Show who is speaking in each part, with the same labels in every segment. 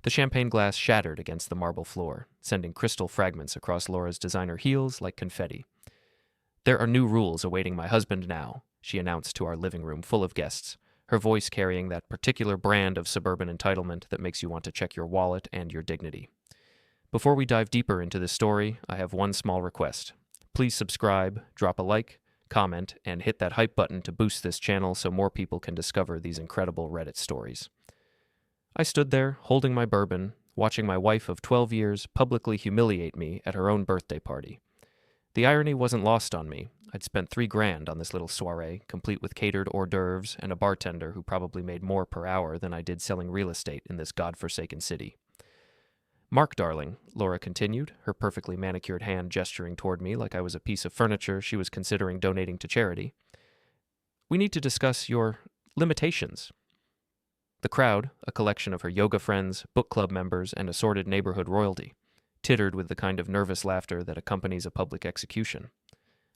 Speaker 1: The champagne glass shattered against the marble floor, sending crystal fragments across Laura's designer heels like confetti. "There are new rules awaiting my husband now," she announced to our living room full of guests, her voice carrying that particular brand of suburban entitlement that makes you want to check your wallet and your dignity. Before we dive deeper into this story, I have one small request. Please subscribe, drop a like, comment, and hit that hype button to boost this channel so more people can discover these incredible Reddit stories. I stood there, holding my bourbon, watching my wife of 12 years publicly humiliate me at her own birthday party. The irony wasn't lost on me. I'd spent $3,000 on this little soiree, complete with catered hors d'oeuvres and a bartender who probably made more per hour than I did selling real estate in this godforsaken city. "Mark, darling," Laura continued, her perfectly manicured hand gesturing toward me like I was a piece of furniture she was considering donating to charity. "We need to discuss your limitations." The crowd, a collection of her yoga friends, book club members, and assorted neighborhood royalty, tittered with the kind of nervous laughter that accompanies a public execution.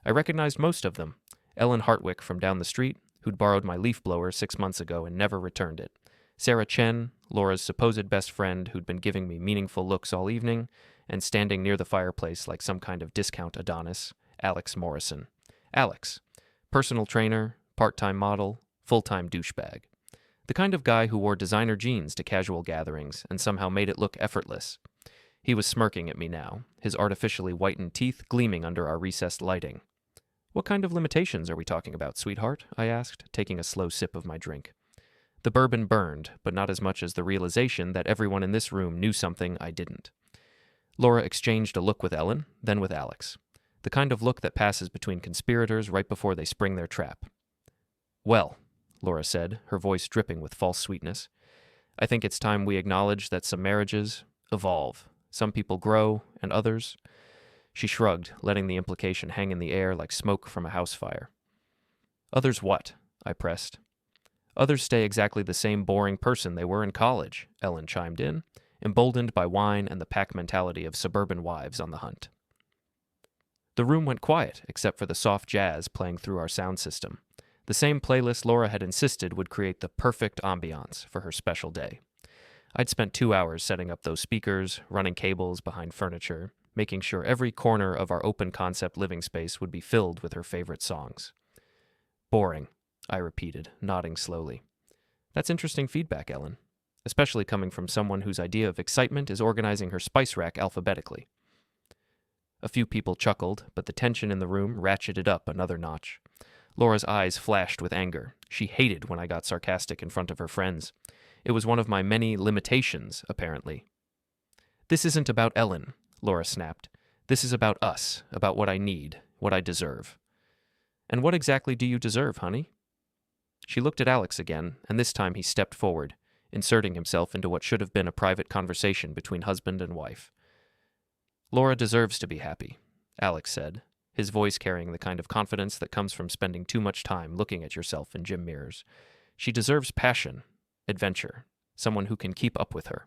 Speaker 1: I recognized most of them. Ellen Hartwick from down the street, who'd borrowed my leaf blower 6 months ago and never returned it. Sarah Chen, Laura's supposed best friend who'd been giving me meaningful looks all evening, and standing near the fireplace like some kind of discount Adonis, Alex Morrison. Alex, personal trainer, part-time model, full-time douchebag. The kind of guy who wore designer jeans to casual gatherings and somehow made it look effortless. He was smirking at me now, his artificially whitened teeth gleaming under our recessed lighting. "What kind of limitations are we talking about, sweetheart?" I asked, taking a slow sip of my drink. The bourbon burned, but not as much as the realization that everyone in this room knew something I didn't. Laura exchanged a look with Ellen, then with Alex. The kind of look that passes between conspirators right before they spring their trap. "Well," Laura said, her voice dripping with false sweetness, "I think it's time we acknowledge that some marriages evolve. Some people grow, and others—" She shrugged, letting the implication hang in the air like smoke from a house fire. "Others what?" I pressed. "Others stay exactly the same boring person they were in college," Ellen chimed in, emboldened by wine and the pack mentality of suburban wives on the hunt. The room went quiet, except for the soft jazz playing through our sound system. The same playlist Laura had insisted would create the perfect ambiance for her special day. I'd spent 2 hours setting up those speakers, running cables behind furniture, making sure every corner of our open-concept living space would be filled with her favorite songs. "Boring," I repeated, nodding slowly. "That's interesting feedback, Ellen, especially coming from someone whose idea of excitement is organizing her spice rack alphabetically." A few people chuckled, but the tension in the room ratcheted up another notch. Laura's eyes flashed with anger. She hated when I got sarcastic in front of her friends. It was one of my many limitations, apparently. "This isn't about Ellen," Laura snapped. "This is about us, about what I need, what I deserve." "And what exactly do you deserve, honey?" She looked at Alex again, and this time he stepped forward, inserting himself into what should have been a private conversation between husband and wife. "Laura deserves to be happy," Alex said, his voice carrying the kind of confidence that comes from spending too much time looking at yourself in gym mirrors. "She deserves passion, adventure, someone who can keep up with her."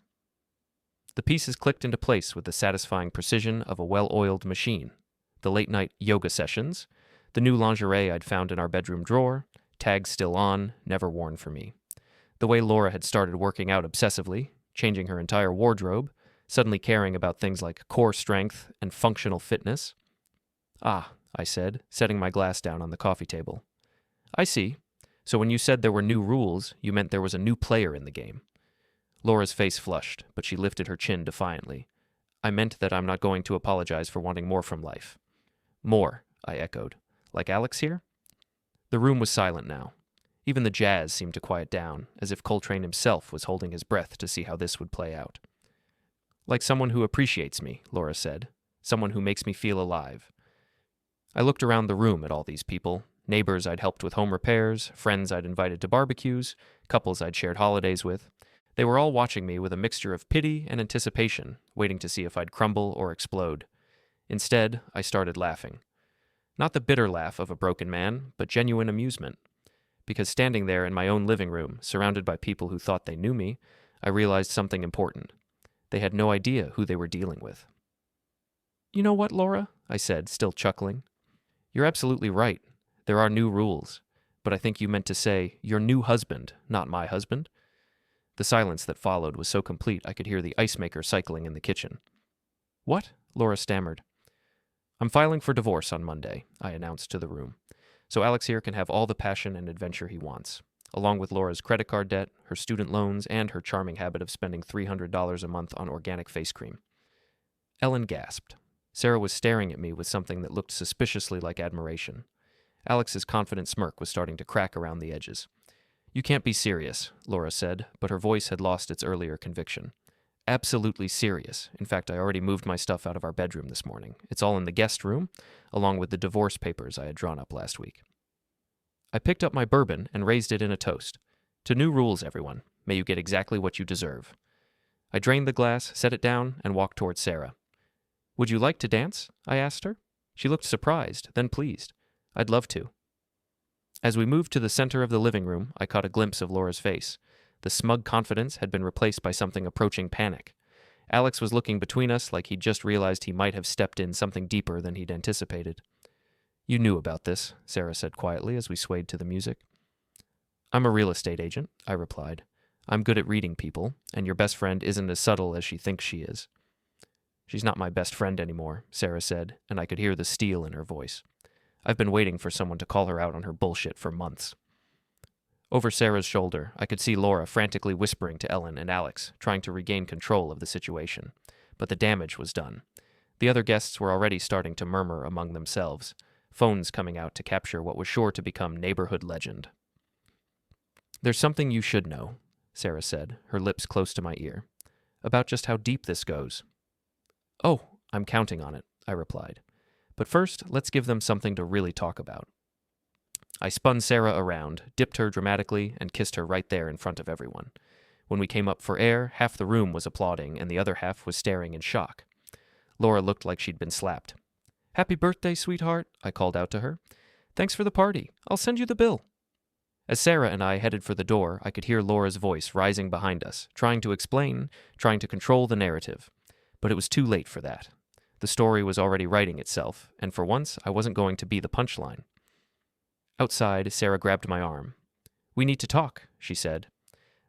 Speaker 1: The pieces clicked into place with the satisfying precision of a well-oiled machine. The late-night yoga sessions, the new lingerie I'd found in our bedroom drawer, tags still on, never worn for me. The way Laura had started working out obsessively, changing her entire wardrobe, suddenly caring about things like core strength and functional fitness. "Ah," I said, setting my glass down on the coffee table. "I see. So when you said there were new rules, you meant there was a new player in the game." Laura's face flushed, but she lifted her chin defiantly. "I meant that I'm not going to apologize for wanting more from life." "More," I echoed. "Like Alex here?" The room was silent now. Even the jazz seemed to quiet down, as if Coltrane himself was holding his breath to see how this would play out. "Like someone who appreciates me," Laura said. "Someone who makes me feel alive." I looked around the room at all these people, neighbors I'd helped with home repairs, friends I'd invited to barbecues, couples I'd shared holidays with. They were all watching me with a mixture of pity and anticipation, waiting to see if I'd crumble or explode. Instead, I started laughing. Not the bitter laugh of a broken man, but genuine amusement. Because standing there in my own living room, surrounded by people who thought they knew me, I realized something important. They had no idea who they were dealing with. "You know what, Laura?" I said, still chuckling. "You're absolutely right. There are new rules. But I think you meant to say, your new husband, not my husband." The silence that followed was so complete I could hear the ice maker cycling in the kitchen. "What?" Laura stammered. "I'm filing for divorce on Monday," I announced to the room. "So Alex here can have all the passion and adventure he wants, along with Laura's credit card debt, her student loans, and her charming habit of spending $300 a month on organic face cream." Ellen gasped. Sarah was staring at me with something that looked suspiciously like admiration. Alex's confident smirk was starting to crack around the edges. "You can't be serious," Laura said, but her voice had lost its earlier conviction. "Absolutely serious. In fact, I already moved my stuff out of our bedroom this morning. It's all in the guest room, along with the divorce papers I had drawn up last week." I picked up my bourbon and raised it in a toast. "To new rules, everyone. May you get exactly what you deserve." I drained the glass, set it down, and walked towards Sarah. "Would you like to dance?" I asked her. She looked surprised, then pleased. "I'd love to." As we moved to the center of the living room, I caught a glimpse of Laura's face. The smug confidence had been replaced by something approaching panic. Alex was looking between us like he'd just realized he might have stepped in something deeper than he'd anticipated. "You knew about this," Sarah said quietly as we swayed to the music. "I'm a real estate agent," I replied. "I'm good at reading people, and your best friend isn't as subtle as she thinks she is." "She's not my best friend anymore," Sarah said, and I could hear the steel in her voice. "I've been waiting for someone to call her out on her bullshit for months." Over Sarah's shoulder, I could see Laura frantically whispering to Ellen and Alex, trying to regain control of the situation. But the damage was done. The other guests were already starting to murmur among themselves, phones coming out to capture what was sure to become neighborhood legend. "There's something you should know," Sarah said, her lips close to my ear, "about just how deep this goes." "Oh, I'm counting on it," I replied. "But first, let's give them something to really talk about." I spun Sarah around, dipped her dramatically, and kissed her right there in front of everyone. When we came up for air, half the room was applauding and the other half was staring in shock. Laura looked like she'd been slapped. "Happy birthday, sweetheart," I called out to her. "Thanks for the party. I'll send you the bill." As Sarah and I headed for the door, I could hear Laura's voice rising behind us, trying to explain, trying to control the narrative. But it was too late for that. The story was already writing itself, and for once, I wasn't going to be the punchline. Outside, Sarah grabbed my arm. "We need to talk," she said.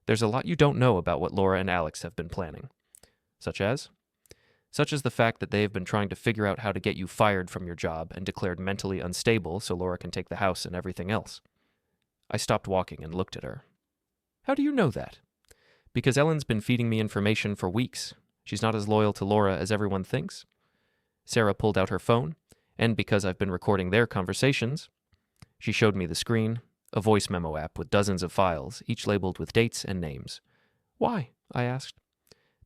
Speaker 1: "There's a lot you don't know about what Laura and Alex have been planning." "Such as?" "Such as the fact that they have been trying to figure out how to get you fired from your job and declared mentally unstable so Laura can take the house and everything else." I stopped walking and looked at her. "How do you know that?" "Because Ellen's been feeding me information for weeks. She's not as loyal to Laura as everyone thinks." Sarah pulled out her phone, and because I've been recording their conversations, she showed me the screen, a voice memo app with dozens of files, each labeled with dates and names. "Why?" I asked.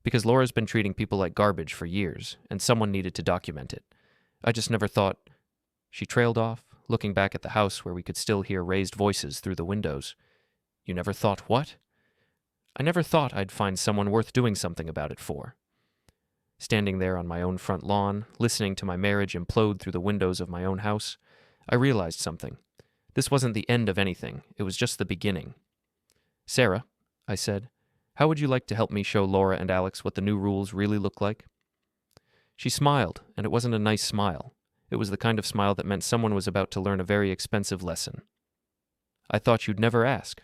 Speaker 1: "Because Laura's been treating people like garbage for years, and someone needed to document it. I just never thought—" She trailed off, looking back at the house where we could still hear raised voices through the windows. "You never thought what?" "I never thought I'd find someone worth doing something about it for." Standing there on my own front lawn, listening to my marriage implode through the windows of my own house, I realized something. This wasn't the end of anything, it was just the beginning. "Sarah," I said, "how would you like to help me show Laura and Alex what the new rules really look like?" She smiled, and it wasn't a nice smile. It was the kind of smile that meant someone was about to learn a very expensive lesson. "I thought you'd never ask."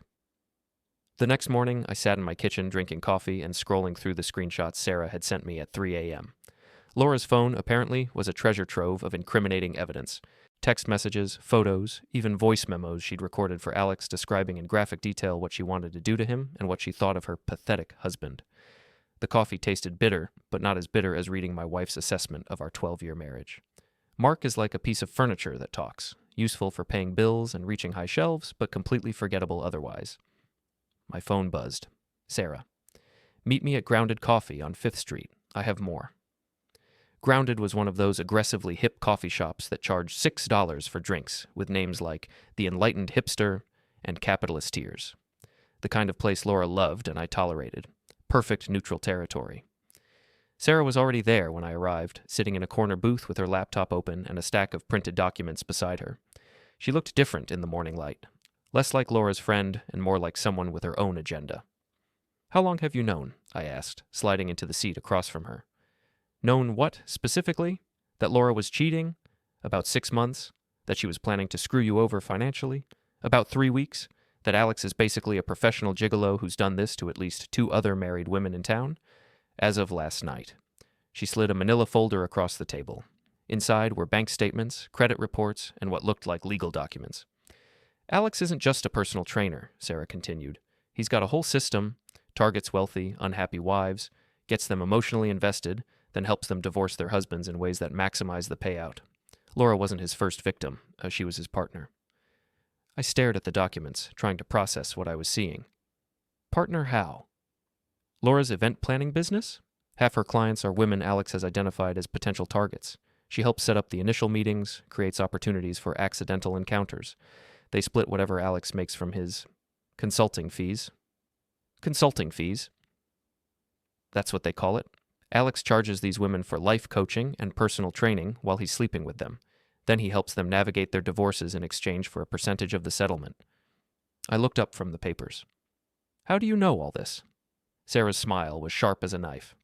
Speaker 1: The next morning, I sat in my kitchen drinking coffee and scrolling through the screenshots Sarah had sent me at 3 a.m. Laura's phone, apparently, was a treasure trove of incriminating evidence. Text messages, photos, even voice memos she'd recorded for Alex describing in graphic detail what she wanted to do to him and what she thought of her pathetic husband. The coffee tasted bitter, but not as bitter as reading my wife's assessment of our 12-year marriage. Mark is like a piece of furniture that talks, useful for paying bills and reaching high shelves, but completely forgettable otherwise. My phone buzzed. Sarah. "Meet me at Grounded Coffee on 5th Street. I have more." Grounded was one of those aggressively hip coffee shops that charged $6 for drinks, with names like The Enlightened Hipster and Capitalist Tears. The kind of place Laura loved and I tolerated. Perfect neutral territory. Sarah was already there when I arrived, sitting in a corner booth with her laptop open and a stack of printed documents beside her. She looked different in the morning light. Less like Laura's friend and more like someone with her own agenda. "How long have you known?" I asked, sliding into the seat across from her. "Known what, specifically? That Laura was cheating? About 6 months? That she was planning to screw you over financially? About 3 weeks? That Alex is basically a professional gigolo who's done this to at least 2 other married women in town? As of last night. She slid a manila folder across the table. Inside were bank statements, credit reports, and what looked like legal documents. Alex isn't just a personal trainer, Sarah continued. He's got a whole system, targets wealthy, unhappy wives, gets them emotionally invested, then helps them divorce their husbands in ways that maximize the payout. Laura wasn't his first victim, she was his partner. I stared at the documents, trying to process what I was seeing. Partner how? Laura's event planning business? Half her clients are women Alex has identified as potential targets. She helps set up the initial meetings, creates opportunities for accidental encounters. They split whatever Alex makes from his consulting fees. Consulting fees. That's what they call it. Alex charges these women for life coaching and personal training while he's sleeping with them. Then he helps them navigate their divorces in exchange for a percentage of the settlement. I looked up from the papers. How do you know all this? Sarah's smile was sharp as a knife.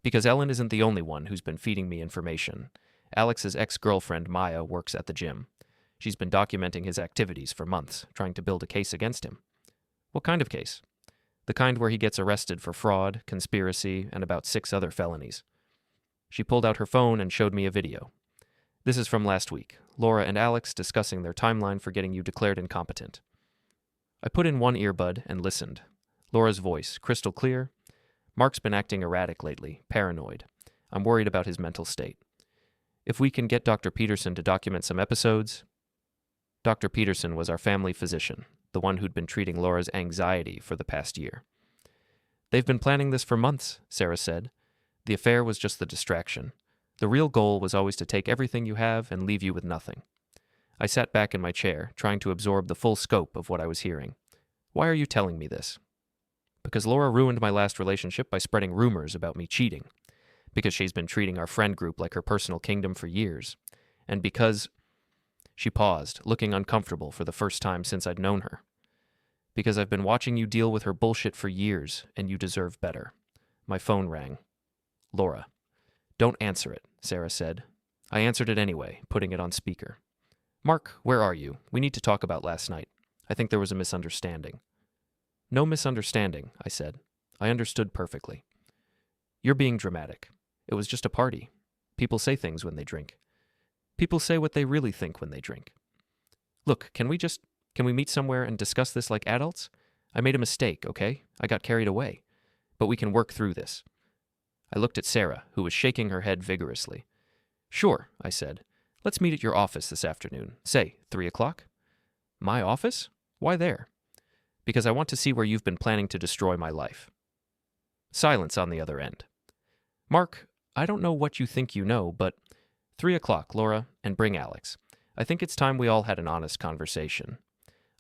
Speaker 1: Because Ellen isn't the only one who's been feeding me information. Alex's ex-girlfriend, Maya, works at the gym. She's been documenting his activities for months, trying to build a case against him. What kind of case? The kind where he gets arrested for fraud, conspiracy, and about 6 other felonies. She pulled out her phone and showed me a video. This is from last week. Laura and Alex discussing their timeline for getting you declared incompetent. I put in one earbud and listened. Laura's voice, crystal clear. Mark's been acting erratic lately, paranoid. I'm worried about his mental state. If we can get Dr. Peterson to document some episodes... Dr. Peterson was our family physician, the one who'd been treating Laura's anxiety for the past year. They've been planning this for months, Sarah said. The affair was just the distraction. The real goal was always to take everything you have and leave you with nothing. I sat back in my chair, trying to absorb the full scope of what I was hearing. Why are you telling me this? Because Laura ruined my last relationship by spreading rumors about me cheating. Because she's been treating our friend group like her personal kingdom for years. And because... She paused, looking uncomfortable for the first time since I'd known her. Because I've been watching you deal with her bullshit for years, and you deserve better. My phone rang. Laura. Don't answer it, Sarah said. I answered it anyway, putting it on speaker. Mark, where are you? We need to talk about last night. I think there was a misunderstanding. No misunderstanding, I said. I understood perfectly. You're being dramatic. It was just a party. People say things when they drink. People say what they really think when they drink. Look, can we meet somewhere and discuss this like adults? I made a mistake, okay? I got carried away. But we can work through this. I looked at Sarah, who was shaking her head vigorously. Sure, I said. Let's meet at your office this afternoon. Say, 3 o'clock? My office? Why there? Because I want to see where you've been planning to destroy my life. Silence on the other end. Mark, I don't know what you think you know, but 3 o'clock, Laura, and bring Alex. I think it's time we all had an honest conversation.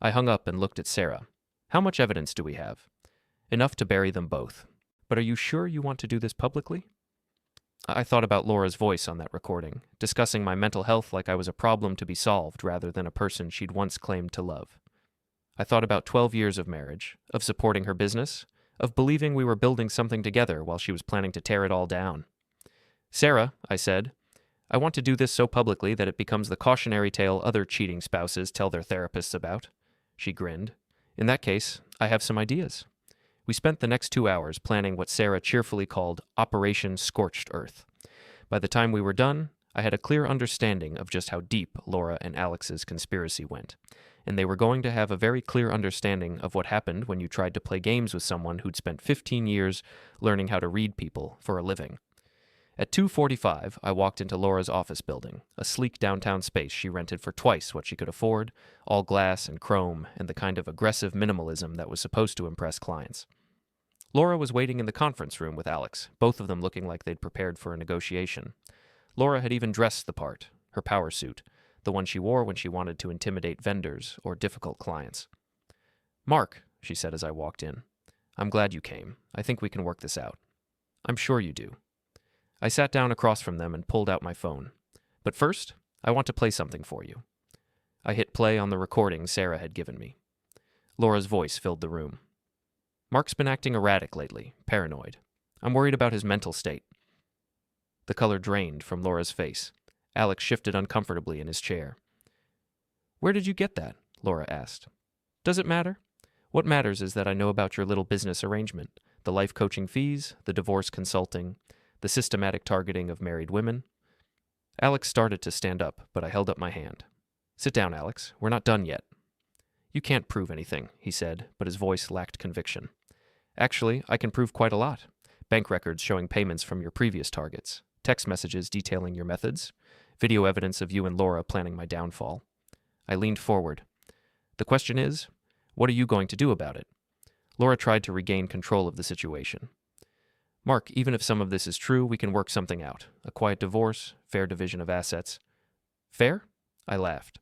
Speaker 1: I hung up and looked at Sarah. How much evidence do we have? Enough to bury them both. But are you sure you want to do this publicly? I thought about Laura's voice on that recording, discussing my mental health like I was a problem to be solved rather than a person she'd once claimed to love. I thought about 12 years of marriage, of supporting her business, of believing we were building something together while she was planning to tear it all down. Sarah, I said, I want to do this so publicly that it becomes the cautionary tale other cheating spouses tell their therapists about. She grinned. In that case, I have some ideas. We spent the next 2 hours planning what Sarah cheerfully called Operation Scorched Earth. By the time we were done, I had a clear understanding of just how deep Laura and Alex's conspiracy went, and they were going to have a very clear understanding of what happened when you tried to play games with someone who'd spent 15 years learning how to read people for a living. At 2:45, I walked into Laura's office building, a sleek downtown space she rented for twice what she could afford, all glass and chrome and the kind of aggressive minimalism that was supposed to impress clients. Laura was waiting in the conference room with Alex, both of them looking like they'd prepared for a negotiation. Laura had even dressed the part, her power suit, the one she wore when she wanted to intimidate vendors or difficult clients. Mark, she said as I walked in, I'm glad you came. I think we can work this out. I'm sure you do. I sat down across from them and pulled out my phone. But first, I want to play something for you. I hit play on the recording Sarah had given me. Laura's voice filled the room. Mark's been acting erratic lately, paranoid. I'm worried about his mental state. The color drained from Laura's face. Alex shifted uncomfortably in his chair. Where did you get that? Laura asked. Does it matter? What matters is that I know about your little business arrangement, the life coaching fees, the divorce consulting, the systematic targeting of married women. Alex started to stand up, but I held up my hand. Sit down, Alex. We're not done yet. You can't prove anything, he said, but his voice lacked conviction. Actually, I can prove quite a lot. Bank records showing payments from your previous targets, text messages detailing your methods, video evidence of you and Laura planning my downfall. I leaned forward. The question is, what are you going to do about it? Laura tried to regain control of the situation. Mark, even if some of this is true, we can work something out. A quiet divorce, fair division of assets. Fair? I laughed.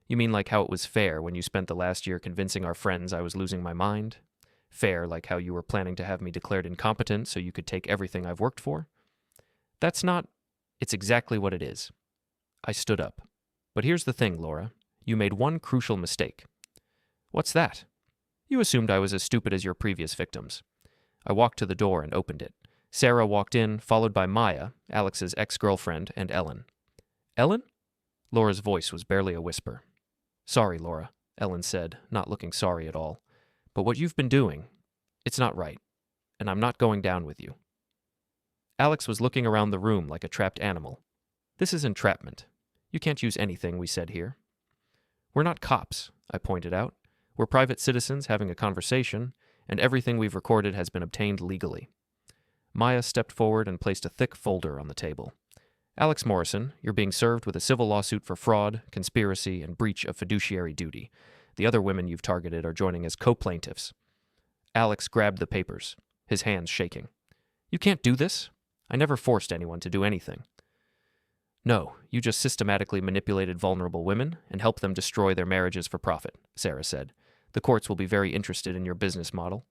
Speaker 1: You mean like how it was fair when you spent the last year convincing our friends I was losing my mind? Fair like how you were planning to have me declared incompetent so you could take everything I've worked for? That's not... It's exactly what it is. I stood up. But here's the thing, Laura. You made one crucial mistake. What's that? You assumed I was as stupid as your previous victims. I walked to the door and opened it. Sarah walked in, followed by Maya, Alex's ex-girlfriend, and Ellen. Ellen? Laura's voice was barely a whisper. Sorry, Laura, Ellen said, not looking sorry at all. But what you've been doing, it's not right, and I'm not going down with you. Alex was looking around the room like a trapped animal. This is entrapment. You can't use anything we said here. We're not cops, I pointed out. We're private citizens having a conversation, and everything we've recorded has been obtained legally. Maya stepped forward and placed a thick folder on the table. Alex Morrison, you're being served with a civil lawsuit for fraud, conspiracy, and breach of fiduciary duty. The other women you've targeted are joining as co-plaintiffs. Alex grabbed the papers, his hands shaking. You can't do this. I never forced anyone to do anything. No, you just systematically manipulated vulnerable women and helped them destroy their marriages for profit, Sarah said. The courts will be very interested in your business model.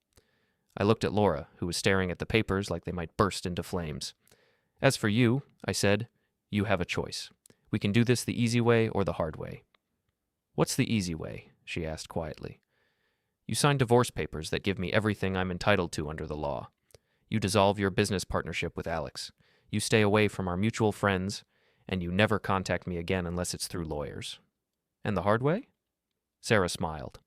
Speaker 1: I looked at Laura, who was staring at the papers like they might burst into flames. As for you, I said, you have a choice. We can do this the easy way or the hard way. What's the easy way? She asked quietly. You sign divorce papers that give me everything I'm entitled to under the law. You dissolve your business partnership with Alex. You stay away from our mutual friends, and you never contact me again unless it's through lawyers. And the hard way? Sarah smiled.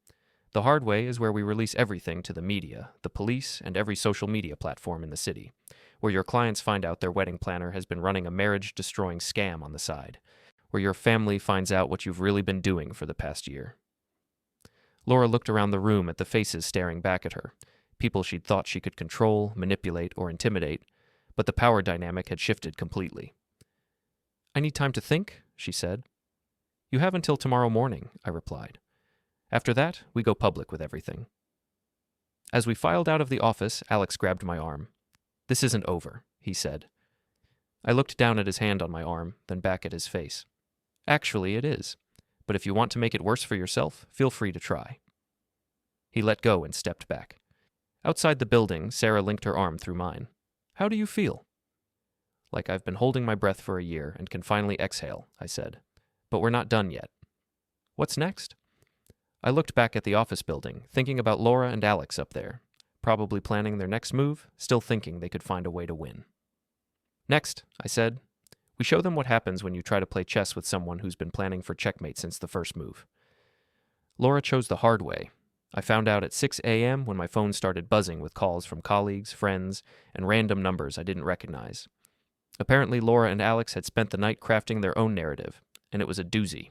Speaker 1: The hard way is where we release everything to the media, the police, and every social media platform in the city, where your clients find out their wedding planner has been running a marriage-destroying scam on the side, where your family finds out what you've really been doing for the past year. Laura looked around the room at the faces staring back at her, people she'd thought she could control, manipulate, or intimidate, but the power dynamic had shifted completely. I need time to think, she said. You have until tomorrow morning, I replied. After that, we go public with everything. As we filed out of the office, Alex grabbed my arm. This isn't over, he said. I looked down at his hand on my arm, then back at his face. Actually, it is. But if you want to make it worse for yourself, feel free to try. He let go and stepped back. Outside the building, Sarah linked her arm through mine. How do you feel? Like I've been holding my breath for a year and can finally exhale, I said. But we're not done yet. What's next? I looked back at the office building, thinking about Laura and Alex up there, probably planning their next move, still thinking they could find a way to win. Next, I said, we show them what happens when you try to play chess with someone who's been planning for checkmate since the first move. Laura chose the hard way. I found out at 6 a.m. when my phone started buzzing with calls from colleagues, friends, and random numbers I didn't recognize. Apparently, Laura and Alex had spent the night crafting their own narrative, and it was a doozy.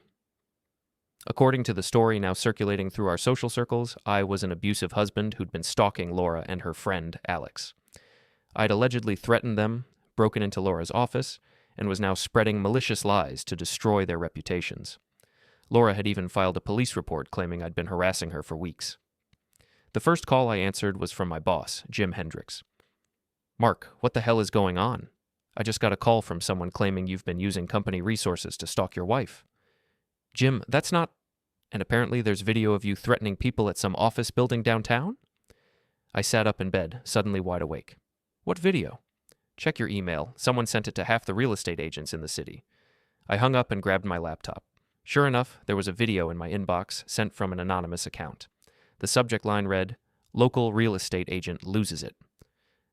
Speaker 1: According to the story now circulating through our social circles, I was an abusive husband who'd been stalking Laura and her friend, Alex. I'd allegedly threatened them, broken into Laura's office, and was now spreading malicious lies to destroy their reputations. Laura had even filed a police report claiming I'd been harassing her for weeks. The first call I answered was from my boss, Jim Hendricks. Mark, what the hell is going on? I just got a call from someone claiming you've been using company resources to stalk your wife. Jim, that's not... And apparently there's video of you threatening people at some office building downtown? I sat up in bed, suddenly wide awake. What video? Check your email. Someone sent it to half the real estate agents in the city. I hung up and grabbed my laptop. Sure enough, there was a video in my inbox sent from an anonymous account. The subject line read, "Local real estate agent loses it."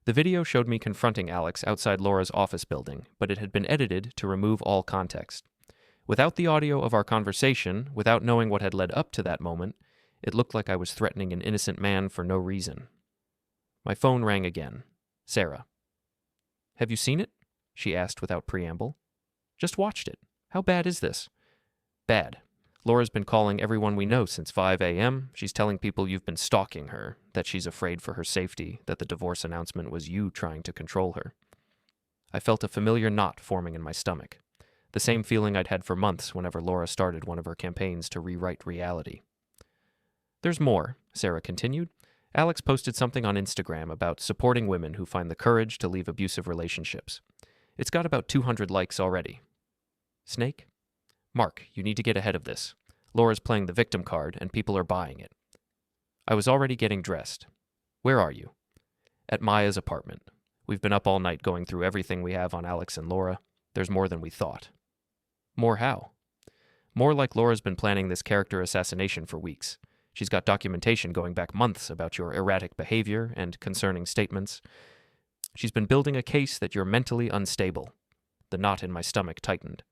Speaker 1: The video showed me confronting Alex outside Laura's office building, but it had been edited to remove all context. Without the audio of our conversation, without knowing what had led up to that moment, It looked like I was threatening an innocent man for no reason. My phone rang again. Sarah. "Have you seen it?" she asked without preamble. "Just watched it. How bad is this?" "Bad. Laura's been calling everyone we know since 5 a.m. She's telling people you've been stalking her, that she's afraid for her safety, that the divorce announcement was you trying to control her." I felt a familiar knot forming in my stomach, the same feeling I'd had for months whenever Laura started one of her campaigns to rewrite reality. "There's more," Sarah continued. "Alex posted something on Instagram about supporting women who find the courage to leave abusive relationships. It's got about 200 likes already." Snake? "Mark, you need to get ahead of this. Laura's playing the victim card, and people are buying it." I was already getting dressed. "Where are you?" "At Maya's apartment. We've been up all night going through everything we have on Alex and Laura. There's more than we thought." "More how?" "More like Laura's been planning this character assassination for weeks. She's got documentation going back months about your erratic behavior and concerning statements. She's been building a case that you're mentally unstable." The knot in my stomach tightened.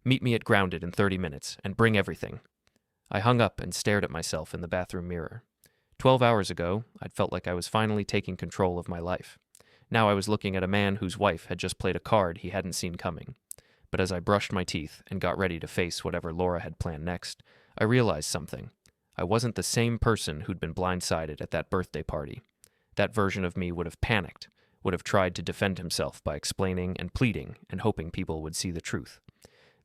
Speaker 1: "Meet me at Grounded in 30 minutes, and bring everything." I hung up and stared at myself in the bathroom mirror. 12 hours ago, I'd felt like I was finally taking control of my life. Now I was looking at a man whose wife had just played a card he hadn't seen coming. But as I brushed my teeth and got ready to face whatever Laura had planned next, I realized something. I wasn't the same person who'd been blindsided at that birthday party. That version of me would have panicked, would have tried to defend himself by explaining and pleading and hoping people would see the truth.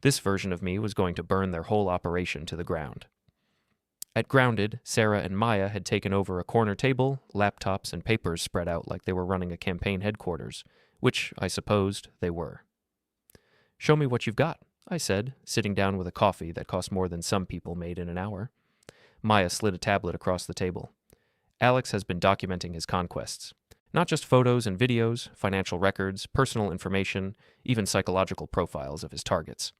Speaker 1: This version of me was going to burn their whole operation to the ground. At Grounded, Sarah and Maya had taken over a corner table, laptops and papers spread out like they were running a campaign headquarters, which, I supposed, they were. "Show me what you've got," I said, sitting down with a coffee that cost more than some people made in an hour. Maya slid a tablet across the table. "Alex has been documenting his conquests. Not just photos and videos, financial records, personal information, even psychological profiles of his targets."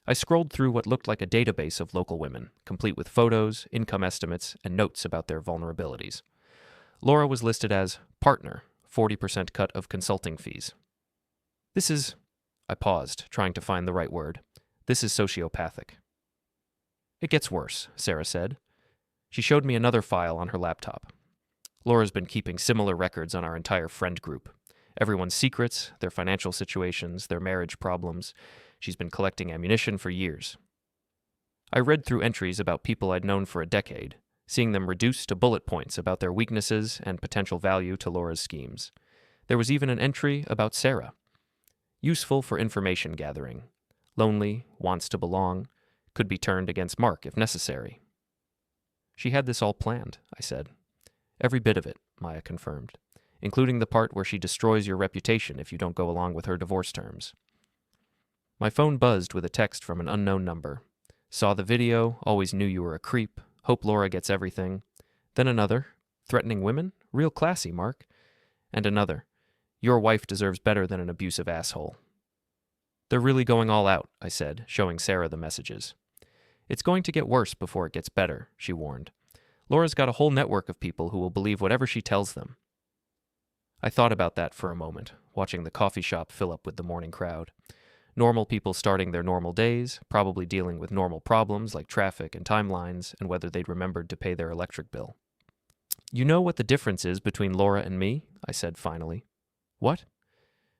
Speaker 1: I scrolled through what looked like a database of local women, complete with photos, income estimates, and notes about their vulnerabilities. Laura was listed as partner, 40% cut of consulting fees. This is... I paused, trying to find the right word. "This is sociopathic." "It gets worse," Sarah said. She showed me another file on her laptop. "Laura's been keeping similar records on our entire friend group. Everyone's secrets, their financial situations, their marriage problems. She's been collecting ammunition for years." I read through entries about people I'd known for a decade, seeing them reduced to bullet points about their weaknesses and potential value to Laura's schemes. There was even an entry about Sarah. "Useful for information gathering. Lonely, wants to belong, could be turned against Mark if necessary." "She had this all planned," I said. "Every bit of it," Maya confirmed, "including the part where she destroys your reputation if you don't go along with her divorce terms." My phone buzzed with a text from an unknown number. "Saw the video, always knew you were a creep, hope Laura gets everything." Then another, "Threatening women? Real classy, Mark." And another, "Your wife deserves better than an abusive asshole." "They're really going all out," I said, showing Sarah the messages. "It's going to get worse before it gets better," she warned. "Laura's got a whole network of people who will believe whatever she tells them." I thought about that for a moment, watching the coffee shop fill up with the morning crowd. Normal people starting their normal days, probably dealing with normal problems like traffic and timelines and whether they'd remembered to pay their electric bill. "You know what the difference is between Laura and me?" I said finally. "What?"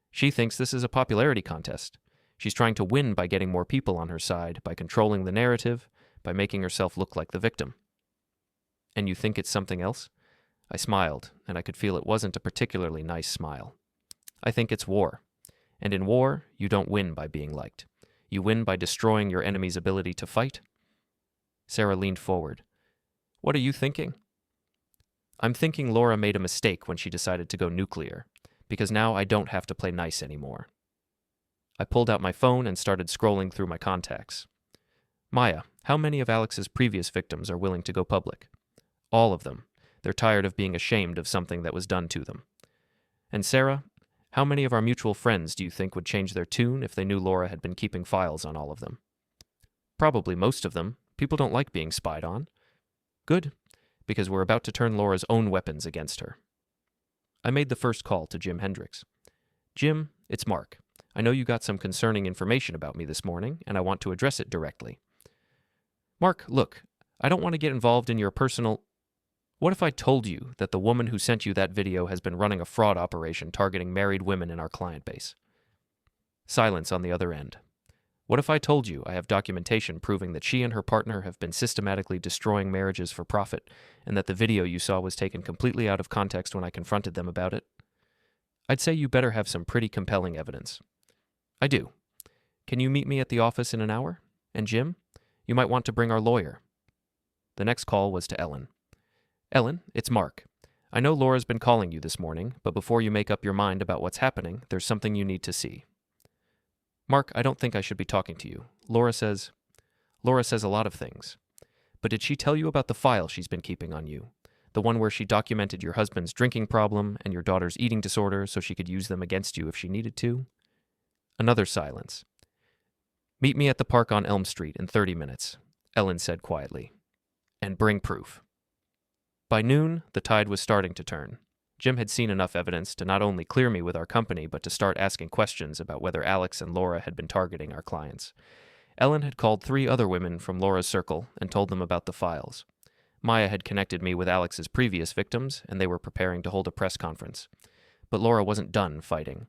Speaker 1: "She thinks this is a popularity contest. She's trying to win by getting more people on her side, by controlling the narrative, by making herself look like the victim." "And you think it's something else?" I smiled, and I could feel it wasn't a particularly nice smile. "I think it's war. And in war, you don't win by being liked. You win by destroying your enemy's ability to fight." Sarah leaned forward. "What are you thinking?" "I'm thinking Laura made a mistake when she decided to go nuclear, because now I don't have to play nice anymore." I pulled out my phone and started scrolling through my contacts. "Maya, how many of Alex's previous victims are willing to go public?" "All of them. They're tired of being ashamed of something that was done to them." "And Sarah, how many of our mutual friends do you think would change their tune if they knew Laura had been keeping files on all of them?" "Probably most of them. People don't like being spied on." "Good, because we're about to turn Laura's own weapons against her." I made the first call to Jim Hendricks. "Jim, it's Mark. I know you got some concerning information about me this morning, and I want to address it directly." "Mark, look, I don't want to get involved in your personal... What if I told you that the woman who sent you that video has been running a fraud operation targeting married women in our client base? Silence on the other end. What if I told you I have documentation proving that she and her partner have been systematically destroying marriages for profit, and that the video you saw was taken completely out of context when I confronted them about it? I'd say you better have some pretty compelling evidence. I do. Can you meet me at the office in an hour? And Jim, you might want to bring our lawyer. The next call was to Ellen. Ellen, it's Mark. I know Laura's been calling you this morning, but before you make up your mind about what's happening, there's something you need to see. Mark, I don't think I should be talking to you. Laura says a lot of things. But did she tell you about the file she's been keeping on you? The one where she documented your husband's drinking problem and your daughter's eating disorder so she could use them against you if she needed to? Another silence. Meet me at the park on Elm Street in 30 minutes, Ellen said quietly. And bring proof. By noon, the tide was starting to turn. Jim had seen enough evidence to not only clear me with our company, but to start asking questions about whether Alex and Laura had been targeting our clients. Ellen had called 3 other women from Laura's circle and told them about the files. Maya had connected me with Alex's previous victims, and they were preparing to hold a press conference. But Laura wasn't done fighting.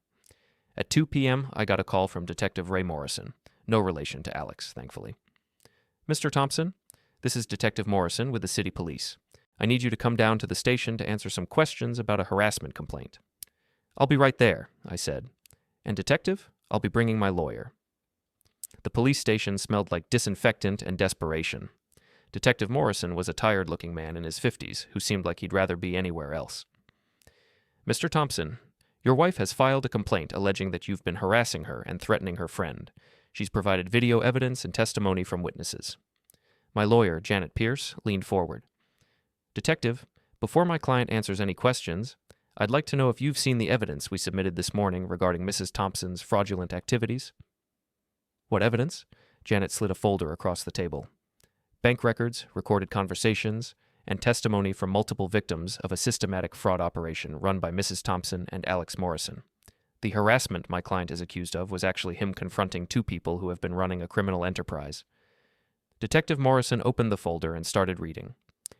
Speaker 1: At 2 p.m., I got a call from Detective Ray Morrison. No relation to Alex, thankfully. Mr. Thompson, this is Detective Morrison with the City Police. I need you to come down to the station to answer some questions about a harassment complaint. I'll be right there, I said. And Detective, I'll be bringing my lawyer. The police station smelled like disinfectant and desperation. Detective Morrison was a tired-looking man in his 50s who seemed like he'd rather be anywhere else. Mr. Thompson, your wife has filed a complaint alleging that you've been harassing her and threatening her friend. She's provided video evidence and testimony from witnesses. My lawyer, Janet Pierce, leaned forward. Detective, before my client answers any questions, I'd like to know if you've seen the evidence we submitted this morning regarding Mrs. Thompson's fraudulent activities. What evidence? Janet slid a folder across the table. Bank records, recorded conversations, and testimony from multiple victims of a systematic fraud operation run by Mrs. Thompson and Alex Morrison. The harassment my client is accused of was actually him confronting 2 people who have been running a criminal enterprise. Detective Morrison opened the folder and started reading.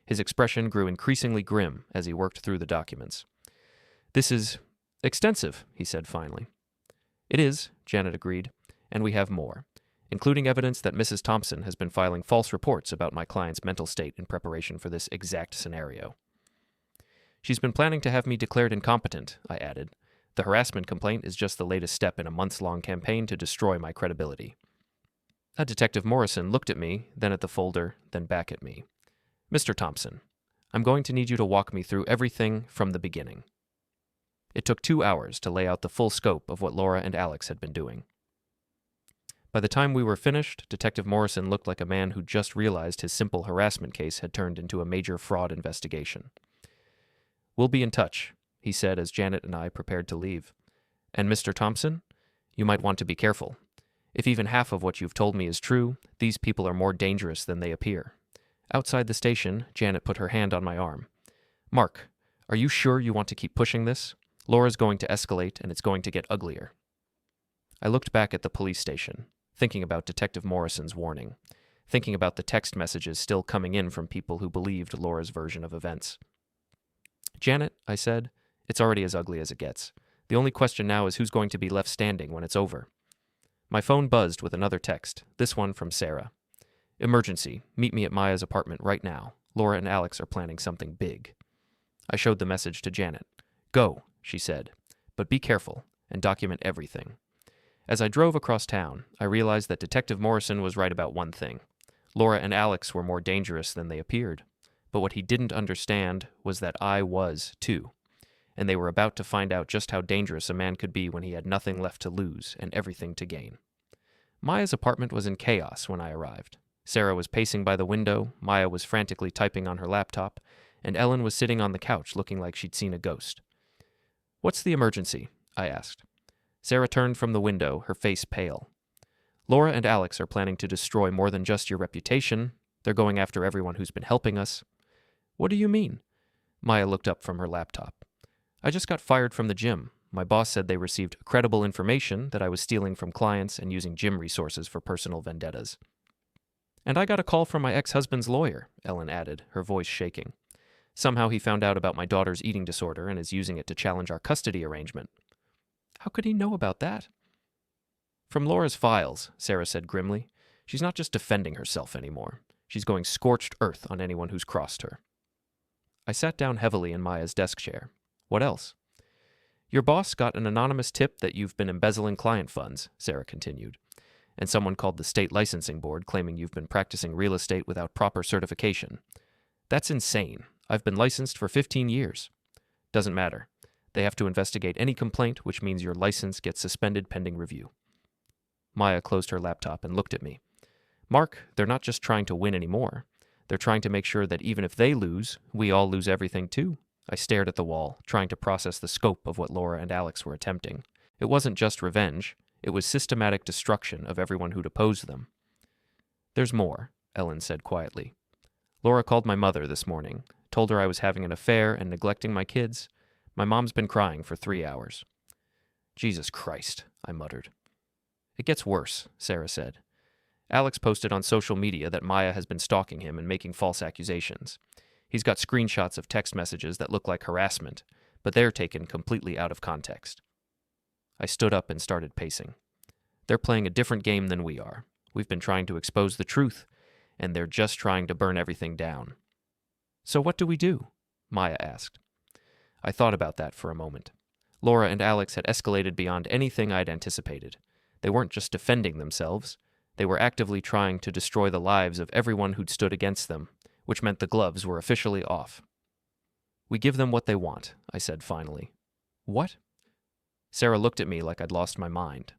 Speaker 1: His expression grew increasingly grim as he worked through the documents. This is extensive, he said finally. It is, Janet agreed, and we have more, including evidence that Mrs. Thompson has been filing false reports about my client's mental state in preparation for this exact scenario. She's been planning to have me declared incompetent, I added. The harassment complaint is just the latest step in a months-long campaign to destroy my credibility. Detective Morrison looked at me, then at the folder, then back at me. Mr. Thompson, I'm going to need you to walk me through everything from the beginning. It took 2 hours to lay out the full scope of what Laura and Alex had been doing. By the time we were finished, Detective Morrison looked like a man who just realized his simple harassment case had turned into a major fraud investigation. We'll be in touch, he said as Janet and I prepared to leave. And Mr. Thompson, you might want to be careful. If even half of what you've told me is true, these people are more dangerous than they appear. Outside the station, Janet put her hand on my arm. Mark, are you sure you want to keep pushing this? Laura's going to escalate, and it's going to get uglier. I looked back at the police station, thinking about Detective Morrison's warning, thinking about the text messages still coming in from people who believed Laura's version of events. Janet, I said, it's already as ugly as it gets. The only question now is who's going to be left standing when it's over. My phone buzzed with another text, this one from Sarah. Emergency. Meet me at Maya's apartment right now. Laura and Alex are planning something big. I showed the message to Janet. Go, she said, but be careful and document everything. As I drove across town, I realized that Detective Morrison was right about one thing. Laura and Alex were more dangerous than they appeared. But what he didn't understand was that I was, too. And they were about to find out just how dangerous a man could be when he had nothing left to lose and everything to gain. Maya's apartment was in chaos when I arrived. Sarah was pacing by the window, Maya was frantically typing on her laptop, and Ellen was sitting on the couch looking like she'd seen a ghost. What's the emergency? I asked. Sarah turned from the window, her face pale. Laura and Alex are planning to destroy more than just your reputation. They're going after everyone who's been helping us. What do you mean? Maya looked up from her laptop. I just got fired from the gym. My boss said they received credible information that I was stealing from clients and using gym resources for personal vendettas. And I got a call from my ex-husband's lawyer, Ellen added, her voice shaking. Somehow he found out about my daughter's eating disorder and is using it to challenge our custody arrangement. How could he know about that? From Laura's files, Sarah said grimly. She's not just defending herself anymore. She's going scorched earth on anyone who's crossed her. I sat down heavily in Maya's desk chair. What else? Your boss got an anonymous tip that you've been embezzling client funds, Sarah continued, and someone called the state licensing board claiming you've been practicing real estate without proper certification. That's insane. I've been licensed for 15 years. Doesn't matter. They have to investigate any complaint, which means your license gets suspended pending review. Maya closed her laptop and looked at me. Mark, they're not just trying to win anymore. They're trying to make sure that even if they lose, we all lose everything too. I stared at the wall, trying to process the scope of what Laura and Alex were attempting. It wasn't just revenge. It was systematic destruction of everyone who'd opposed them. There's more, Ellen said quietly. Laura called my mother this morning, told her I was having an affair and neglecting my kids. My mom's been crying for 3 hours. Jesus Christ, I muttered. It gets worse, Sarah said. Alex posted on social media that Maya has been stalking him and making false accusations. He's got screenshots of text messages that look like harassment, but they're taken completely out of context. I stood up and started pacing. They're playing a different game than we are. We've been trying to expose the truth, and they're just trying to burn everything down. So what do we do? Maya asked. I thought about that for a moment. Laura and Alex had escalated beyond anything I'd anticipated. They weren't just defending themselves. They were actively trying to destroy the lives of everyone who'd stood against them, which meant the gloves were officially off. We give them what they want, I said finally. What? Sarah looked at me like I'd lost my mind.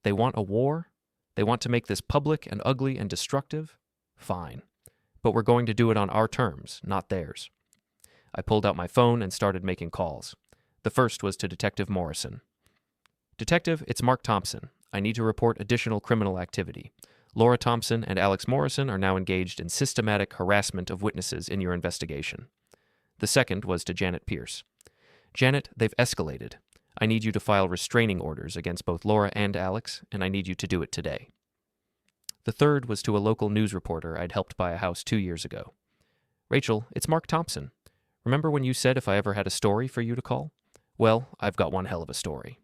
Speaker 1: They want a war? They want to make this public and ugly and destructive? Fine. But we're going to do it on our terms, not theirs. I pulled out my phone and started making calls. The first was to Detective Morrison. Detective, it's Mark Thompson. I need to report additional criminal activity. Laura Thompson and Alex Morrison are now engaged in systematic harassment of witnesses in your investigation. The second was to Janet Pierce. Janet, they've escalated. I need you to file restraining orders against both Laura and Alex, and I need you to do it today. The third was to a local news reporter I'd helped buy a house 2 years ago. Rachel, it's Mark Thompson. Remember when you said if I ever had a story for you to call? Well, I've got one hell of a story.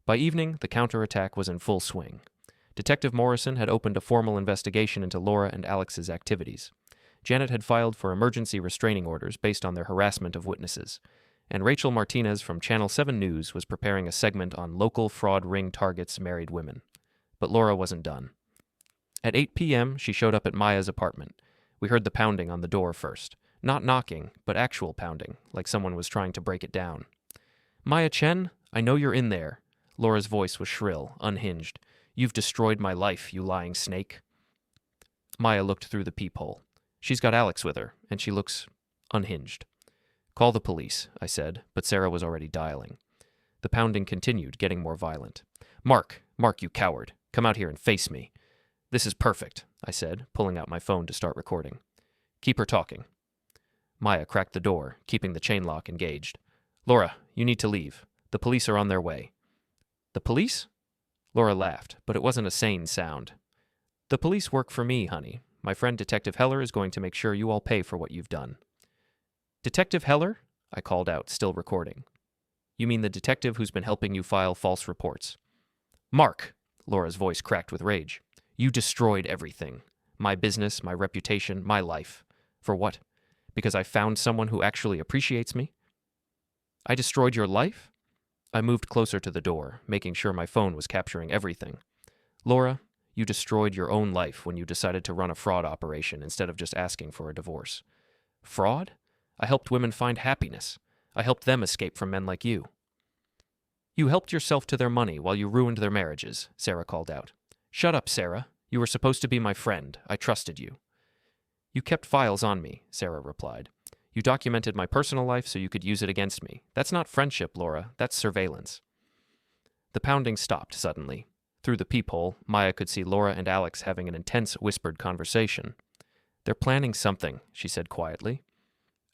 Speaker 1: By evening, the counterattack was in full swing. Detective Morrison had opened a formal investigation into Laura and Alex's activities. Janet had filed for emergency restraining orders based on their harassment of witnesses, and Rachel Martinez from Channel 7 News was preparing a segment on local fraud ring targets married women. But Laura wasn't done. At 8 p.m., she showed up at Maya's apartment. We heard the pounding on the door first. Not knocking, but actual pounding, like someone was trying to break it down. Maya Chen, I know you're in there. Laura's voice was shrill, unhinged. You've destroyed my life, you lying snake. Maya looked through the peephole. She's got Alex with her, and she looks unhinged. Call the police, I said, but Sarah was already dialing. The pounding continued, getting more violent. Mark, you coward. Come out here and face me. This is perfect, I said, pulling out my phone to start recording. Keep her talking. Maya cracked the door, keeping the chain lock engaged. Laura, you need to leave. The police are on their way. The police? Laura laughed, but it wasn't a sane sound. The police work for me, honey. My friend Detective Heller is going to make sure you all pay for what you've done. Detective Heller? I called out, still recording. You mean the detective who's been helping you file false reports? Mark! Laura's voice cracked with rage. You destroyed everything. My business, my reputation, my life. For what? Because I found someone who actually appreciates me? I destroyed your life? I moved closer to the door, making sure my phone was capturing everything. Laura, you destroyed your own life when you decided to run a fraud operation instead of just asking for a divorce. Fraud? I helped women find happiness. I helped them escape from men like you. You helped yourself to their money while you ruined their marriages, Sarah called out. Shut up, Sarah. You were supposed to be my friend. I trusted you. You kept files on me, Sarah replied. You documented my personal life so you could use it against me. That's not friendship, Laura. That's surveillance. The pounding stopped suddenly. Through the peephole, Maya could see Laura and Alex having an intense, whispered conversation. They're planning something, she said quietly.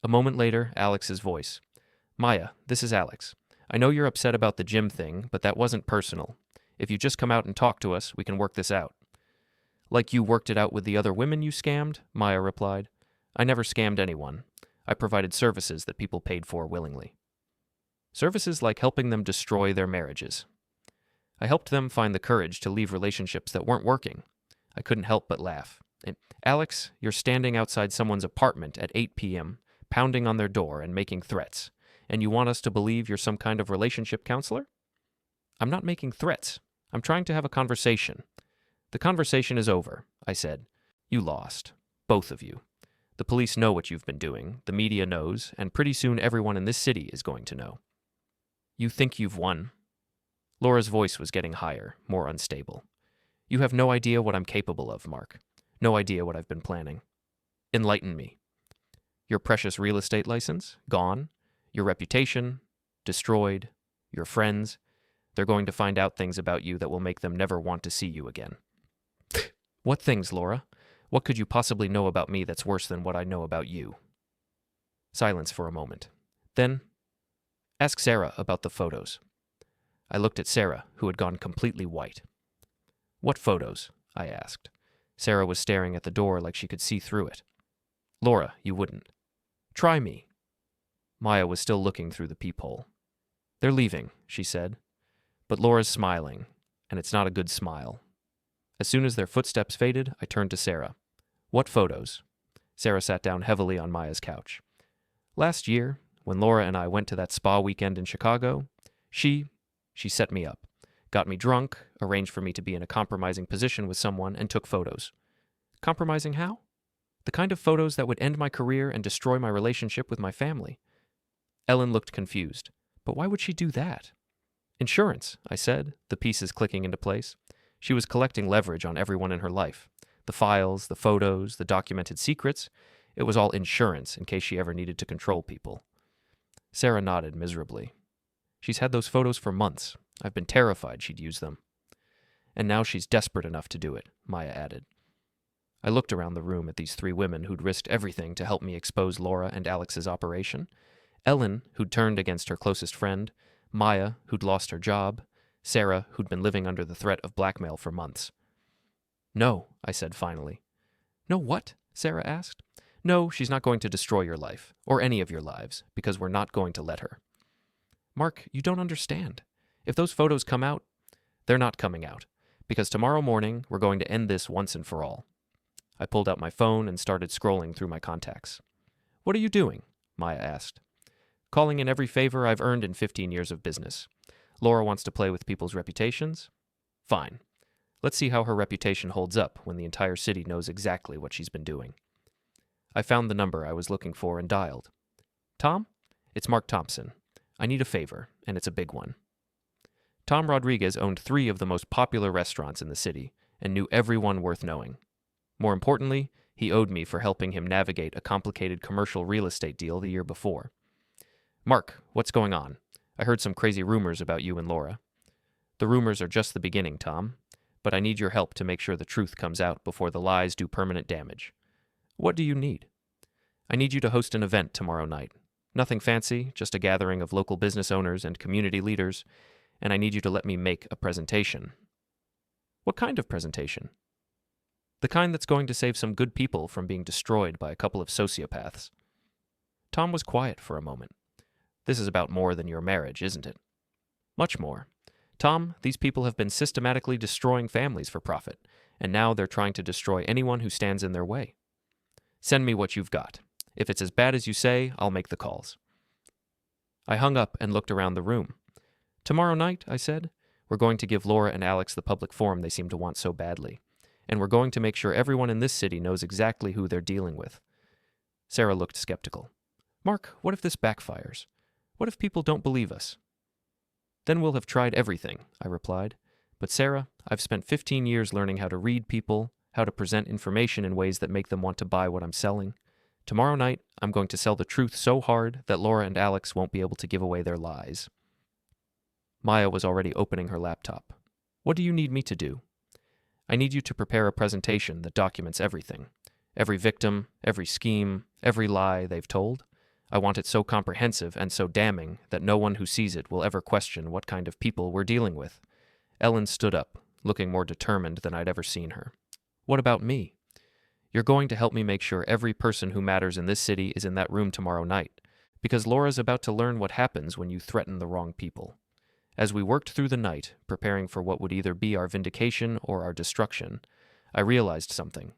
Speaker 1: A moment later, Alex's voice. Maya, this is Alex. I know you're upset about the gym thing, but that wasn't personal. If you just come out and talk to us, we can work this out. Like you worked it out with the other women you scammed, Maya replied. I never scammed anyone. I provided services that people paid for willingly. Services like helping them destroy their marriages. I helped them find the courage to leave relationships that weren't working. I couldn't help but laugh. Alex, you're standing outside someone's apartment at 8 p.m., pounding on their door and making threats, and you want us to believe you're some kind of relationship counselor? I'm not making threats. I'm trying to have a conversation. The conversation is over, I said. You lost. Both of you. The police know what you've been doing, the media knows, and pretty soon everyone in this city is going to know. You think you've won. Laura's voice was getting higher, more unstable. You have no idea what I'm capable of, Mark. No idea what I've been planning. Enlighten me. Your precious real estate license? Gone. Your reputation? Destroyed. Your friends? They're going to find out things about you that will make them never want to see you again. What things, Laura? What could you possibly know about me that's worse than what I know about you? Silence for a moment. Then, ask Sarah about the photos. I looked at Sarah, who had gone completely white. What photos? I asked. Sarah was staring at the door like she could see through it. Laura, you wouldn't. Try me. Maya was still looking through the peephole. They're leaving, she said. But Laura's smiling, and it's not a good smile. As soon as their footsteps faded, I turned to Sarah. What photos? Sarah sat down heavily on Maya's couch. Last year, when Laura and I went to that spa weekend in Chicago, she set me up, got me drunk, arranged for me to be in a compromising position with someone, and took photos. Compromising how? The kind of photos that would end my career and destroy my relationship with my family. Ellen looked confused. But why would she do that? Insurance, I said, the pieces clicking into place. She was collecting leverage on everyone in her life. The files, the photos, the documented secrets. It was all insurance in case she ever needed to control people. Sarah nodded miserably. She's had those photos for months. I've been terrified she'd use them. And now she's desperate enough to do it, Maya added. I looked around the room at these three women who'd risked everything to help me expose Laura and Alex's operation. Ellen, who'd turned against her closest friend. Maya, who'd lost her job. Sarah, who'd been living under the threat of blackmail for months. No, I said finally. No what? Sarah asked. No, she's not going to destroy your life, or any of your lives, because we're not going to let her. Mark, you don't understand. If those photos come out, they're not coming out, because tomorrow morning we're going to end this once and for all. I pulled out my phone and started scrolling through my contacts. What are you doing? Maya asked. Calling in every favor I've earned in 15 years of business. Laura wants to play with people's reputations? Fine. Let's see how her reputation holds up when the entire city knows exactly what she's been doing. I found the number I was looking for and dialed. Tom? It's Mark Thompson. I need a favor, and it's a big one. Tom Rodriguez owned 3 of the most popular restaurants in the city and knew everyone worth knowing. More importantly, he owed me for helping him navigate a complicated commercial real estate deal the year before. Mark, what's going on? I heard some crazy rumors about you and Laura. The rumors are just the beginning, Tom, but I need your help to make sure the truth comes out before the lies do permanent damage. What do you need? I need you to host an event tomorrow night. Nothing fancy, just a gathering of local business owners and community leaders, and I need you to let me make a presentation. What kind of presentation? The kind that's going to save some good people from being destroyed by a couple of sociopaths. Tom was quiet for a moment. This is about more than your marriage, isn't it? Much more. Tom, these people have been systematically destroying families for profit, and now they're trying to destroy anyone who stands in their way. Send me what you've got. If it's as bad as you say, I'll make the calls. I hung up and looked around the room. Tomorrow night, I said, we're going to give Laura and Alex the public forum they seem to want so badly, and we're going to make sure everyone in this city knows exactly who they're dealing with. Sarah looked skeptical. Mark, what if this backfires? What if people don't believe us? Then we'll have tried everything, I replied. But Sarah, I've spent 15 years learning how to read people, how to present information in ways that make them want to buy what I'm selling. Tomorrow night, I'm going to sell the truth so hard that Laura and Alex won't be able to give away their lies. Maya was already opening her laptop. What do you need me to do? I need you to prepare a presentation that documents everything. Every victim, every scheme, every lie they've told. I want it so comprehensive and so damning that no one who sees it will ever question what kind of people we're dealing with. Ellen stood up, looking more determined than I'd ever seen her. What about me? You're going to help me make sure every person who matters in this city is in that room tomorrow night, because Laura's about to learn what happens when you threaten the wrong people. As we worked through the night, preparing for what would either be our vindication or our destruction, I realized something.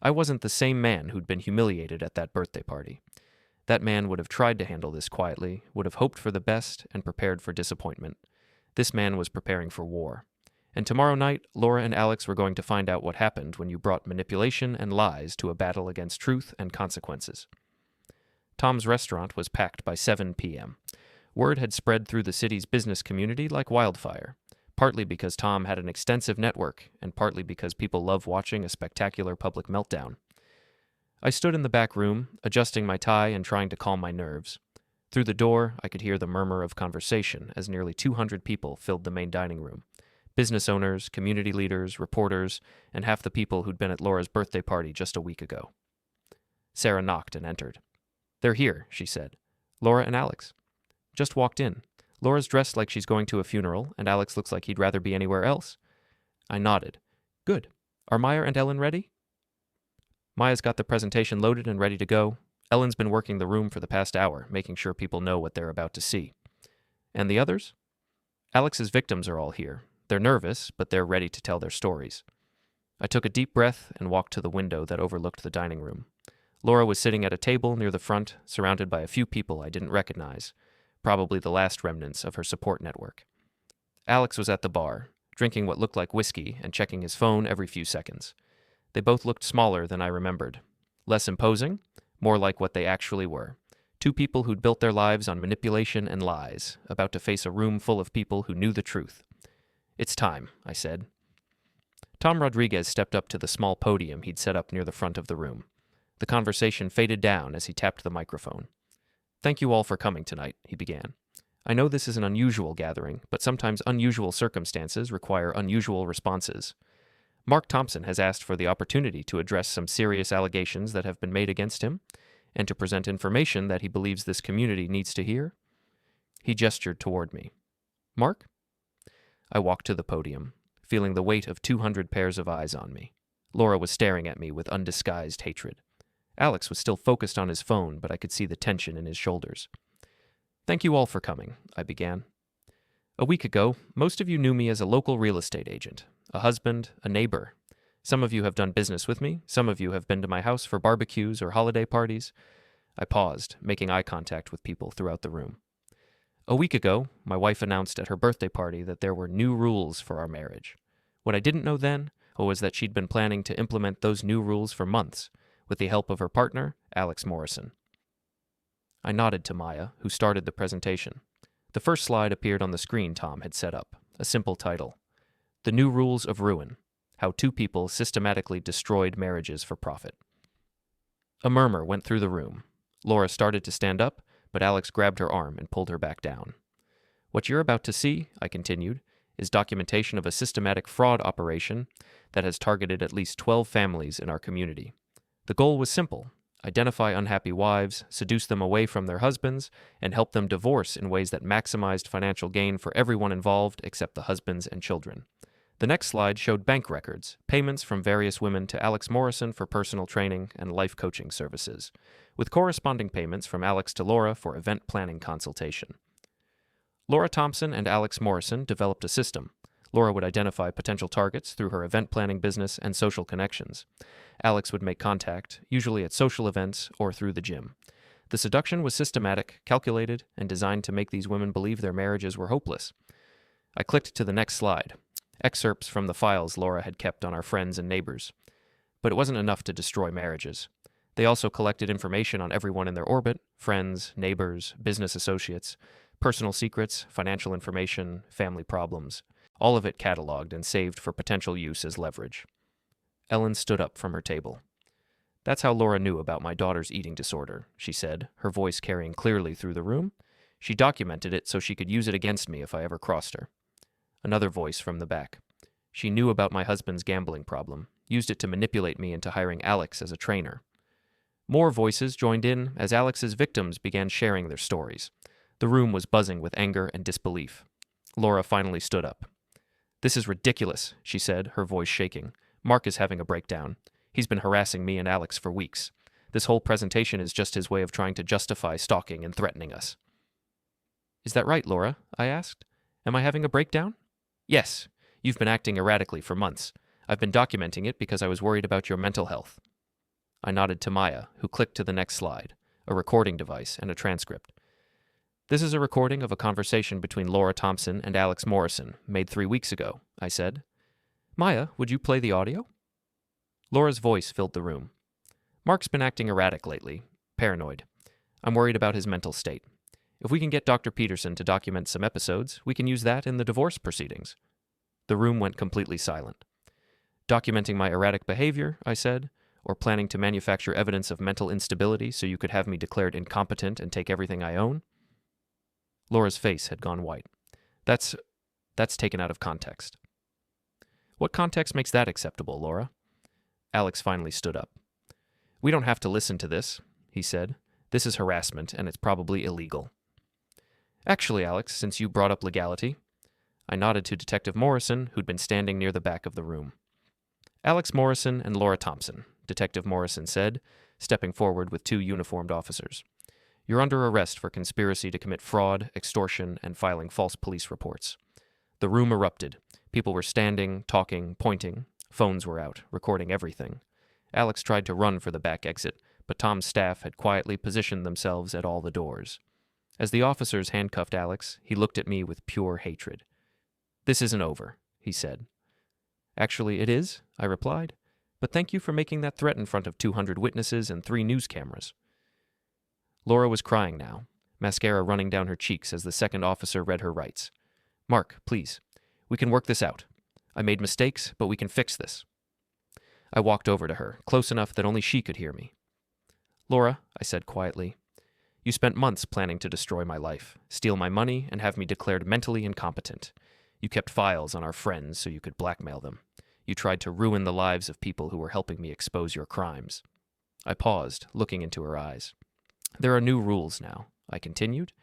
Speaker 1: I wasn't the same man who'd been humiliated at that birthday party. That man would have tried to handle this quietly, would have hoped for the best, and prepared for disappointment. This man was preparing for war. And tomorrow night, Laura and Alex were going to find out what happened when you brought manipulation and lies to a battle against truth and consequences. Tom's restaurant was packed by 7 p.m. Word had spread through the city's business community like wildfire, partly because Tom had an extensive network, and partly because people love watching a spectacular public meltdown. I stood in the back room, adjusting my tie and trying to calm my nerves. Through the door, I could hear the murmur of conversation as nearly 200 people filled the main dining room. Business owners, community leaders, reporters, and half the people who'd been at Laura's birthday party just a week ago. Sarah knocked and entered. "They're here," she said. "Laura and Alex." "Just walked in. Laura's dressed like she's going to a funeral, and Alex looks like he'd rather be anywhere else." I nodded. "Good. Are Maya and Ellen ready?" "Maya's got the presentation loaded and ready to go. Ellen's been working the room for the past hour, making sure people know what they're about to see." "And the others?" "Alex's victims are all here. They're nervous, but they're ready to tell their stories." I took a deep breath and walked to the window that overlooked the dining room. Laura was sitting at a table near the front, surrounded by a few people I didn't recognize, probably the last remnants of her support network. Alex was at the bar, drinking what looked like whiskey and checking his phone every few seconds. They both looked smaller than I remembered. Less imposing, more like what they actually were. Two people who'd built their lives on manipulation and lies, about to face a room full of people who knew the truth. "It's time," I said. Tom Rodriguez stepped up to the small podium he'd set up near the front of the room. The conversation faded down as he tapped the microphone. "Thank you all for coming tonight," he began. "I know this is an unusual gathering, but sometimes unusual circumstances require unusual responses. Mark Thompson has asked for the opportunity to address some serious allegations that have been made against him, and to present information that he believes this community needs to hear." He gestured toward me. "Mark?" I walked to the podium, feeling the weight of 200 pairs of eyes on me. Laura was staring at me with undisguised hatred. Alex was still focused on his phone, but I could see the tension in his shoulders. "Thank you all for coming," I began. "A week ago, most of you knew me as a local real estate agent, a husband, a neighbor. Some of you have done business with me, some of you have been to my house for barbecues or holiday parties." I paused, making eye contact with people throughout the room. "A week ago, my wife announced at her birthday party that there were new rules for our marriage. What I didn't know then was that she'd been planning to implement those new rules for months, with the help of her partner, Alex Morrison." I nodded to Maya, who started the presentation. The first slide appeared on the screen Tom had set up, a simple title: "The New Rules of Ruin: How Two People Systematically Destroyed Marriages for Profit." A murmur went through the room. Laura started to stand up, but Alex grabbed her arm and pulled her back down. "What you're about to see," I continued, "is documentation of a systematic fraud operation that has targeted at least 12 families in our community. The goal was simple: identify unhappy wives, seduce them away from their husbands, and help them divorce in ways that maximized financial gain for everyone involved except the husbands and children." The next slide showed bank records, payments from various women to Alex Morrison for personal training and life coaching services, with corresponding payments from Alex to Laura for event planning consultation. Laura Thompson and Alex Morrison developed a system. Laura would identify potential targets through her event planning business and social connections. Alex would make contact, usually at social events or through the gym. The seduction was systematic, calculated, and designed to make these women believe their marriages were hopeless. I clicked to the next slide, excerpts from the files Laura had kept on our friends and neighbors. But it wasn't enough to destroy marriages. They also collected information on everyone in their orbit: friends, neighbors, business associates, personal secrets, financial information, family problems. All of it cataloged and saved for potential use as leverage. Ellen stood up from her table. "That's how Laura knew about my daughter's eating disorder," she said, her voice carrying clearly through the room. "She documented it so she could use it against me if I ever crossed her." Another voice from the back. "She knew about my husband's gambling problem, used it to manipulate me into hiring Alex as a trainer." More voices joined in as Alex's victims began sharing their stories. The room was buzzing with anger and disbelief. Laura finally stood up. "This is ridiculous," she said, her voice shaking. Mark is having a breakdown. He's been harassing me and Alex for weeks. This whole presentation is just his way of trying to justify stalking and threatening us." "Is that right, Laura?" I asked. "Am I having a breakdown?" "Yes. You've been acting erratically for months. I've been documenting it because I was worried about your mental health." I nodded to Maya, who clicked to the next slide, a recording device and a transcript. "This is a recording of a conversation between Laura Thompson and Alex Morrison, made 3 weeks ago," I said. "Maya, would you play the audio?" Laura's voice filled the room. "Mark's been acting erratic lately, paranoid. I'm worried about his mental state. If we can get Dr. Peterson to document some episodes, we can use that in the divorce proceedings." The room went completely silent. "Documenting my erratic behavior," I said, "or planning to manufacture evidence of mental instability so you could have me declared incompetent and take everything I own?" Laura's face had gone white. That's taken out of context." "What context makes that acceptable, Laura?" Alex finally stood up. "We don't have to listen to this," he said. "This is harassment, and it's probably illegal." "Actually, Alex, since you brought up legality," I nodded to Detective Morrison, who'd been standing near the back of the room. "Alex Morrison and Laura Thompson," Detective Morrison said, stepping forward with 2 uniformed officers. "You're under arrest for conspiracy to commit fraud, extortion, and filing false police reports." The room erupted. People were standing, talking, pointing. Phones were out, recording everything. Alex tried to run for the back exit, but Tom's staff had quietly positioned themselves at all the doors. As the officers handcuffed Alex, he looked at me with pure hatred. "This isn't over," he said. "Actually, it is," I replied. "But thank you for making that threat in front of 200 witnesses and 3 news cameras." Laura was crying now, mascara running down her cheeks as the second officer read her rights. "Mark, please. We can work this out. I made mistakes, but we can fix this." I walked over to her, close enough that only she could hear me. "Laura," I said quietly, "you spent months planning to destroy my life, steal my money, and have me declared mentally incompetent. You kept files on our friends so you could blackmail them. You tried to ruin the lives of people who were helping me expose your crimes." I paused, looking into her eyes. "There are new rules now," I continued,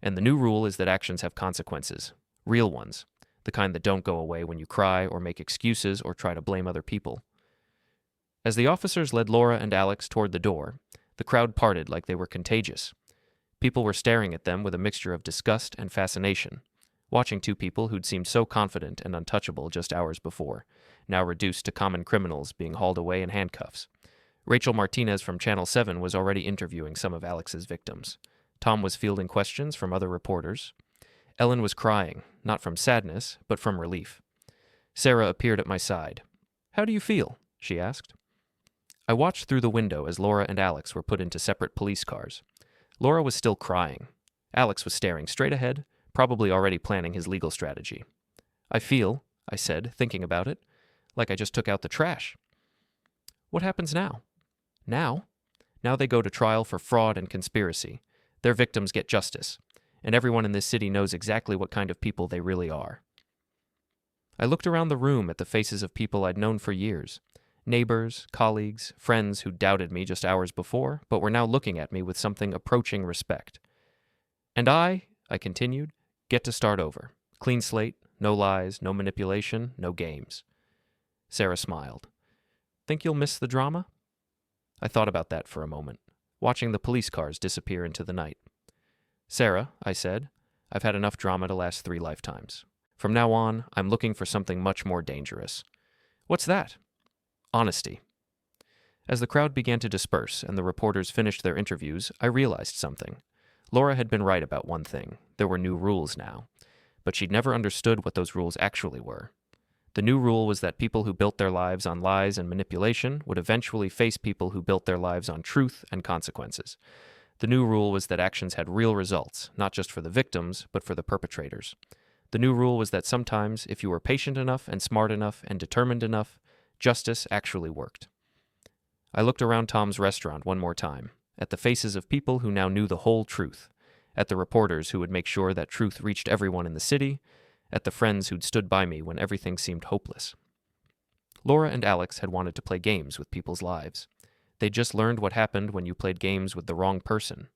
Speaker 1: "and the new rule is that actions have consequences, real ones, the kind that don't go away when you cry or make excuses or try to blame other people." As the officers led Laura and Alex toward the door, the crowd parted like they were contagious. People were staring at them with a mixture of disgust and fascination, watching 2 people who'd seemed so confident and untouchable just hours before, now reduced to common criminals being hauled away in handcuffs. Rachel Martinez from Channel 7 was already interviewing some of Alex's victims. Tom was fielding questions from other reporters. Ellen was crying, not from sadness, but from relief. Sarah appeared at my side. "How do you feel?" she asked. I watched through the window as Laura and Alex were put into separate police cars. Laura was still crying. Alex was staring straight ahead, probably already planning his legal strategy. "I feel," I said, thinking about it, "like I just took out the trash." "What happens now?" "Now? Now they go to trial for fraud and conspiracy. Their victims get justice, and everyone in this city knows exactly what kind of people they really are." I looked around the room at the faces of people I'd known for years. Neighbors, colleagues, friends who doubted me just hours before, but were now looking at me with something approaching respect. "And I continued, "get to start over. Clean slate, no lies, no manipulation, no games." Sarah smiled. "Think you'll miss the drama?" I thought about that for a moment, watching the police cars disappear into the night. "Sarah," I said, "I've had enough drama to last 3 lifetimes. From now on, I'm looking for something much more dangerous." "What's that?" "Honesty." As the crowd began to disperse and the reporters finished their interviews, I realized something. Laura had been right about one thing. There were new rules now. But she'd never understood what those rules actually were. The new rule was that people who built their lives on lies and manipulation would eventually face people who built their lives on truth and consequences. The new rule was that actions had real results, not just for the victims, but for the perpetrators. The new rule was that sometimes, if you were patient enough and smart enough and determined enough, justice actually worked. I looked around Tom's restaurant one more time, at the faces of people who now knew the whole truth, at the reporters who would make sure that truth reached everyone in the city, at the friends who'd stood by me when everything seemed hopeless. Laura and Alex had wanted to play games with people's lives. They'd just learned what happened when you played games with the wrong person.